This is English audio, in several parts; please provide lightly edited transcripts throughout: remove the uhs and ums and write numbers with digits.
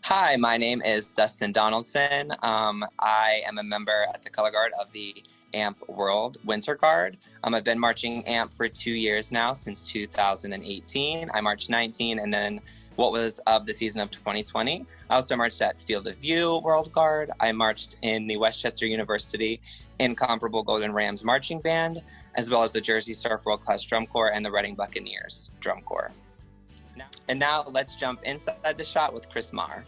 Hi, my name is Dustin Donaldson. I am a member at the color guard of the AMP World Winter Guard. I've been marching AMP for 2 years now, since 2018. I marched 19, and then what was of the season of 2020. I also marched at Field of View World Guard. I marched in the Westchester University Incomparable Golden Rams Marching Band, as well as the Jersey Surf World Class Drum Corps and the Reading Buccaneers Drum Corps. And now let's jump inside the shot with Chris Maher.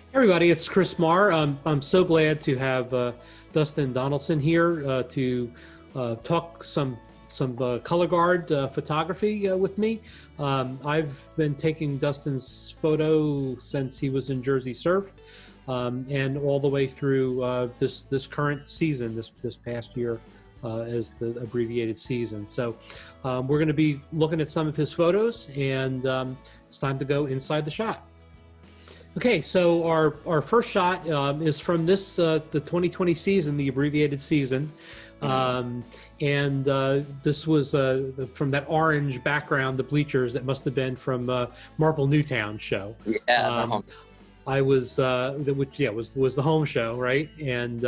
Hey everybody, it's Chris Maher. I'm so glad to have Dustin Donaldson here to talk some color guard photography with me. I've been taking Dustin's photo since he was in Jersey Surf, and all the way through this current season, this past year, as the abbreviated season. So we're going to be looking at some of his photos, and it's time to go inside the shot. Okay, so our first shot is from this the 2020 season, the abbreviated season. And this was from that orange background, the bleachers that must have been from Marple Newtown show. Yeah, I was was the home show, right? And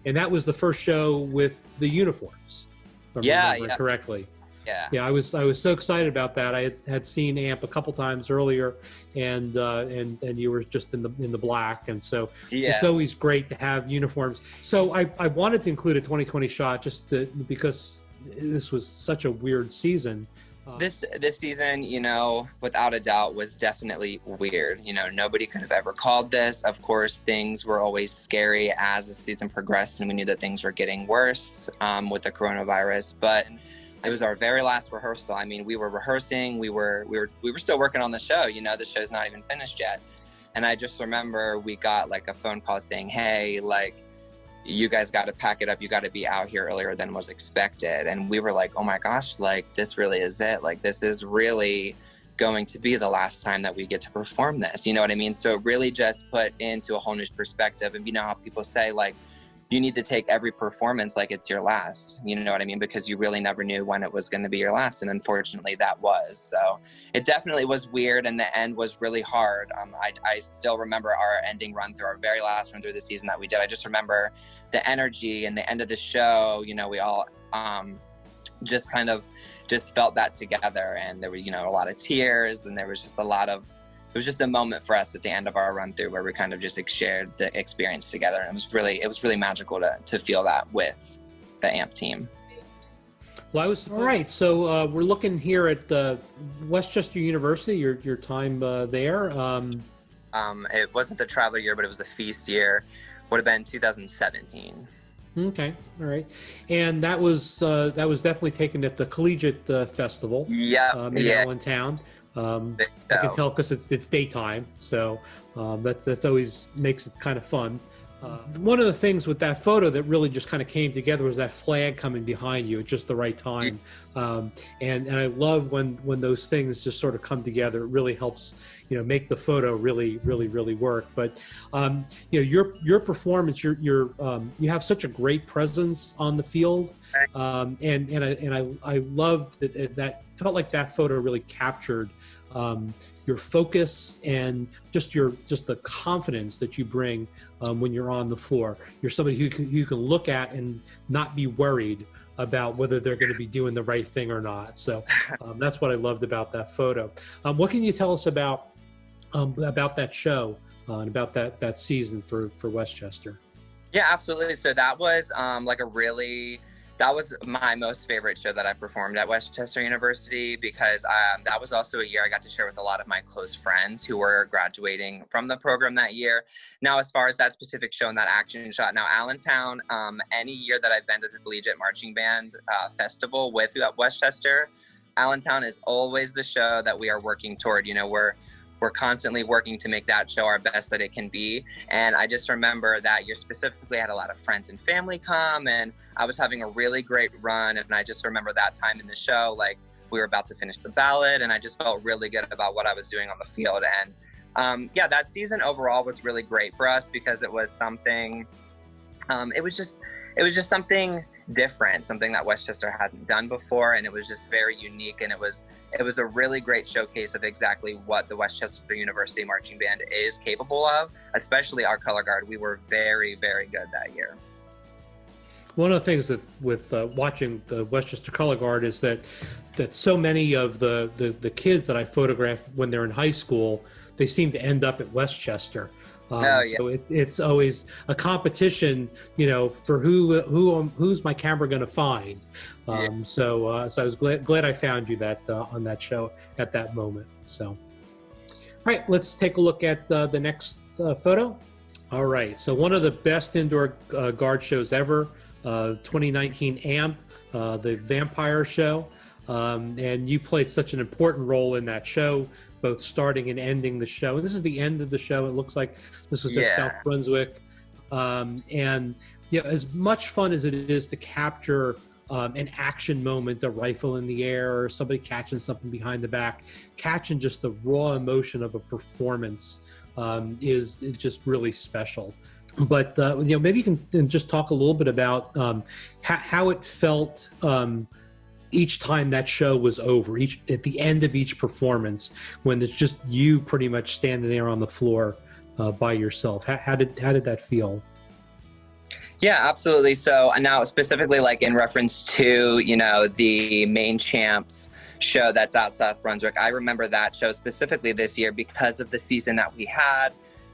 that was the first show with the uniforms, if I remember correctly. Yeah, I was so excited about that. I had seen AMP a couple times earlier, and you were just in the black, and so it's always great to have uniforms. So I wanted to include a 2020 shot because this was such a weird season. This season, without a doubt, was definitely weird. Nobody could have ever called this. Of course, things were always scary as the season progressed, and we knew that things were getting worse with the coronavirus. But it was our very last rehearsal. I mean, we were rehearsing. We were still working on the show. The show's not even finished yet. And I just remember we got like a phone call saying, "Hey, like, you guys got to pack it up. You got to be out here earlier than was expected." And we were like, "Oh my gosh, like, this really is it. Like, this is really going to be the last time that we get to perform this." You know what I mean? So it really just put into a whole new perspective. And how people say, like, you need to take every performance like it's your last, you know what I mean? Because you really never knew when it was going to be your last. And unfortunately that was. So it definitely was weird. And the end was really hard. I still remember our ending run through, our very last run through the season that we did. I just remember the energy and the end of the show. We all just kind of felt that together. And there were, a lot of tears, and there was just it was just a moment for us at the end of our run through where we kind of just shared the experience together. And it was really magical to feel that with the AMP team. Well, all right. So we're looking here at Westchester University, your time there. It wasn't the traveler year, but it was the feast year. Would have been 2017. Okay. All right. And that was definitely taken at the Collegiate Festival. In Allentown. I can tell because it's daytime, so that's always makes it kind of fun. One of the things with that photo that really just kind of came together was that flag coming behind you at just the right time, and I love when those things just sort of come together. It really helps make the photo really work. But your performance, you have such a great presence on the field, and I loved that felt like that photo really captured your focus and just the confidence that you bring when you're on the floor. You're somebody who you can look at and not be worried about whether they're going to be doing the right thing or not. So that's what I loved about that photo. What can you tell us about that show and about that season for Westchester? Yeah, absolutely. So that was that was my most favorite show that I performed at Westchester University, because that was also a year I got to share with a lot of my close friends who were graduating from the program that year. Now, as far as that specific show and that action shot, now Allentown, any year that I've been to the Collegiate Marching Band Festival with Westchester, Allentown is always the show that we are working toward. We're constantly working to make that show our best that it can be. And I just remember that year specifically, I had a lot of friends and family come, and I was having a really great run. And I just remember that time in the show, like, we were about to finish the ballad, and I just felt really good about what I was doing on the field. And that season overall was really great for us, because it was something, it was just something different, something that Westchester hadn't done before, and it was just very unique, and it was a really great showcase of exactly what the Westchester University Marching Band is capable of, especially our color guard. We were very, very good that year. One of the things that with watching the Westchester Color Guard is that so many of the kids that I photograph when they're in high school, they seem to end up at Westchester. So it's always a competition, for who's my camera going to find. So I was glad I found you that on that show at that moment. So, all right, let's take a look at the next photo. All right, so one of the best indoor guard shows ever, 2019 AMP, the Vampire Show, and you played such an important role in that show, both starting and ending the show. And this is the end of the show. It looks like this was at South Brunswick. And as much fun as it is to capture an action moment, a rifle in the air, or somebody catching something behind the back, catching just the raw emotion of a performance is just really special. But maybe you can just talk a little bit about how it felt each time that show was over, at the end of each performance, when it's just you pretty much standing there on the floor by yourself. How did that feel? Yeah, absolutely. So now specifically like in reference to, the main champs show that's out South Brunswick, I remember that show specifically this year because of the season that we had.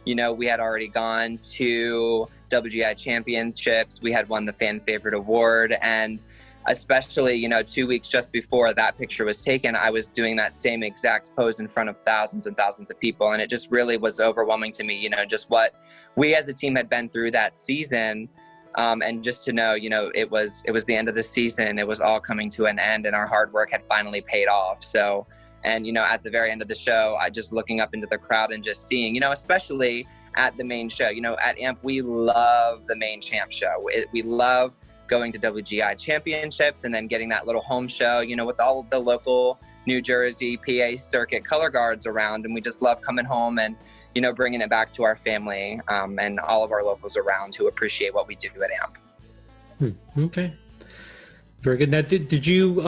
We had already gone to WGI championships. We had won the fan favorite award, and especially, 2 weeks just before that picture was taken, I was doing that same exact pose in front of thousands and thousands of people. And it just really was overwhelming to me, just what we as a team had been through that season. And just to know, it was the end of the season. It was all coming to an end, and our hard work had finally paid off. So, and, at the very end of the show, I just looking up into the crowd and just seeing, especially at the main show, at AMP, we love the main champ show. We love going to WGI championships and then getting that little home show, with all of the local New Jersey, PA circuit color guards around. And we just love coming home and, bringing it back to our family and all of our locals around who appreciate what we do at AMP. Okay. Very good. Now, did you,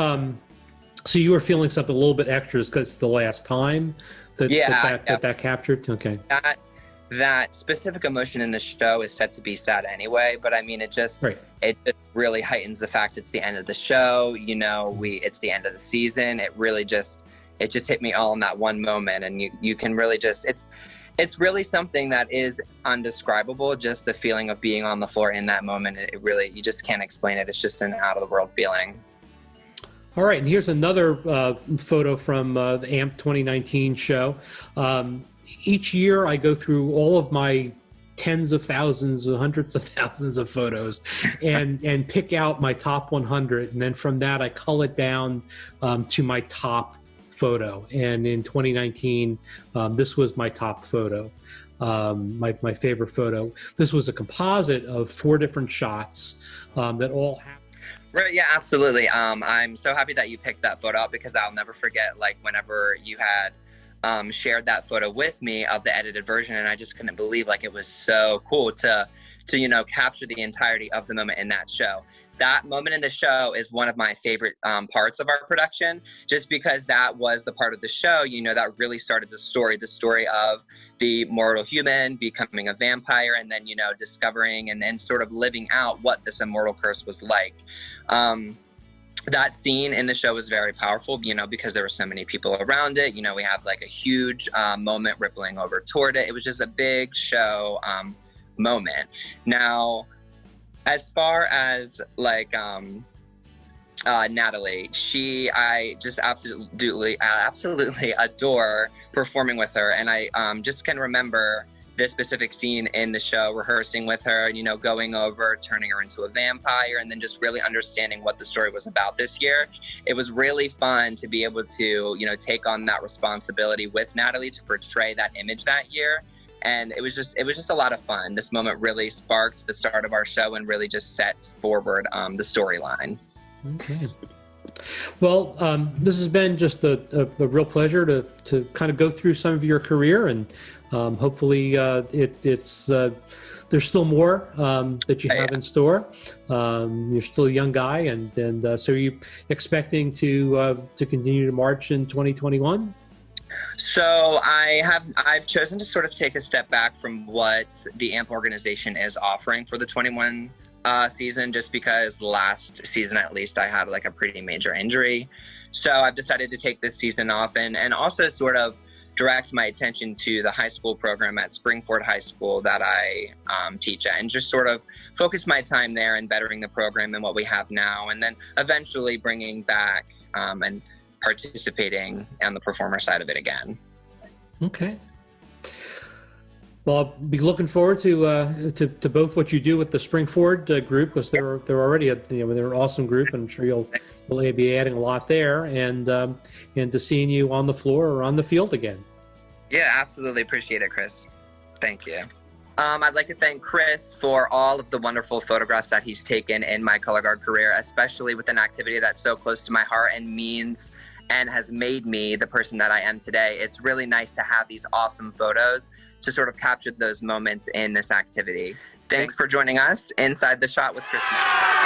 so you were feeling something a little bit extra because it's the last time that captured? Okay. That specific emotion in the show is set to be sad anyway, but I mean, it just really heightens the fact it's the end of the show. It's the end of the season. It really just hit me all in that one moment, and you can really it's really something that is undescribable. Just the feeling of being on the floor in that moment. It really, you just can't explain it. It's just an out of the world feeling. All right, and here's another photo from the AMP 2019 show. Each year I go through all of my tens of thousands, hundreds of thousands of photos and pick out my top 100. And then from that, I cull it down to my top photo. And in 2019, this was my top photo, my favorite photo. This was a composite of 4 different shots that all happened. Right, yeah, absolutely. I'm so happy that you picked that photo up because I'll never forget, like, whenever you had shared that photo with me of the edited version, and I just couldn't believe, like, it was so cool to capture the entirety of the moment in that show. That moment in the show is one of my favorite parts of our production, just because that was the part of the show, that really started the story of the mortal human becoming a vampire, and then, discovering and sort of living out what this immortal curse was like. That scene in the show was very powerful, because there were so many people around it. We have like a huge moment rippling over toward it. It was just a big show moment. Now, as far as like Natalie, I just absolutely adore performing with her, and I just can remember this specific scene in the show, rehearsing with her, going over, turning her into a vampire, and then just really understanding what the story was about this year. It was really fun to be able to, take on that responsibility with Natalie to portray that image that year. And it was just a lot of fun. This moment really sparked the start of our show and really just set forward the storyline. Okay. Well, this has been just a real pleasure to kind of go through some of your career, and hopefully it's there's still more that you have in store. You're still a young guy, and so are you expecting to continue to march in 2021? So I've chosen to sort of take a step back from what the AMP organization is offering for the 21 season, just because last season, at least, I had like a pretty major injury. So I've decided to take this season off and also sort of direct my attention to the high school program at Springford High School that I teach at, and just sort of focus my time there and bettering the program and what we have now, and then eventually bringing back and participating on the performer side of it again. Okay. Well, I'll be looking forward to both what you do with the Springford group, because they're already they're an awesome group, and I'm sure you'll be adding a lot there, and to seeing you on the floor or on the field again. Yeah, absolutely appreciate it, Chris. Thank you. I'd like to thank Chris for all of the wonderful photographs that he's taken in my color guard career, especially with an activity that's so close to my heart and means and has made me the person that I am today. It's really nice to have these awesome photos to sort of capture those moments in this activity. Thanks for joining us Inside the Shot with Chris Maher.